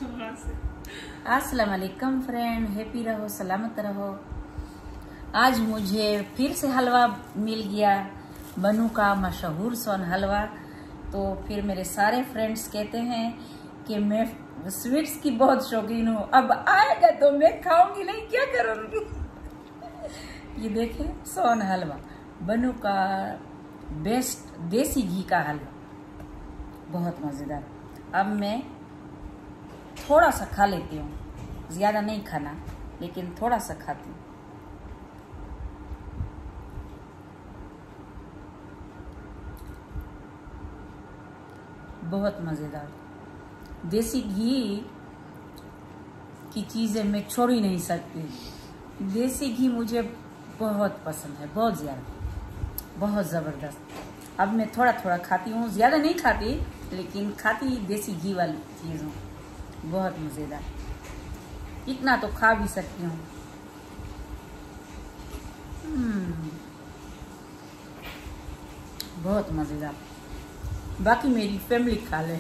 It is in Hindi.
अस्सलाम वालेकुम फ्रेंड, हैप्पी रहो, सलामत रहो। आज मुझे फिर से हलवा मिल गया, बनू का मशहूर सोन हलवा। तो फिर मेरे सारे फ्रेंड्स कहते हैं कि मैं स्वीट्स की बहुत शौकीन हूँ, अब आएगा तो मैं खाऊंगी नहीं, क्या करूँगी। ये देखें, सोन हलवा, बनू का बेस्ट देसी घी का हलवा, बहुत मज़ेदार। अब मैं थोड़ा सा खा लेती हूँ, ज़्यादा नहीं खाना, लेकिन थोड़ा सा खाती हूँ। बहुत मज़ेदार। देसी घी की चीज़ें मैं छोड़ ही नहीं सकती। देसी घी मुझे बहुत पसंद है, बहुत ज़्यादा, बहुत ज़बरदस्त। अब मैं थोड़ा थोड़ा खाती हूँ, ज़्यादा नहीं खाती, लेकिन खाती देसी घी वाली चीज़ हूँ। बहुत मज़ेदार, इतना तो खा भी सकती हूँ। बहुत मज़ेदार। बाकी मेरी फैमिली खा ले।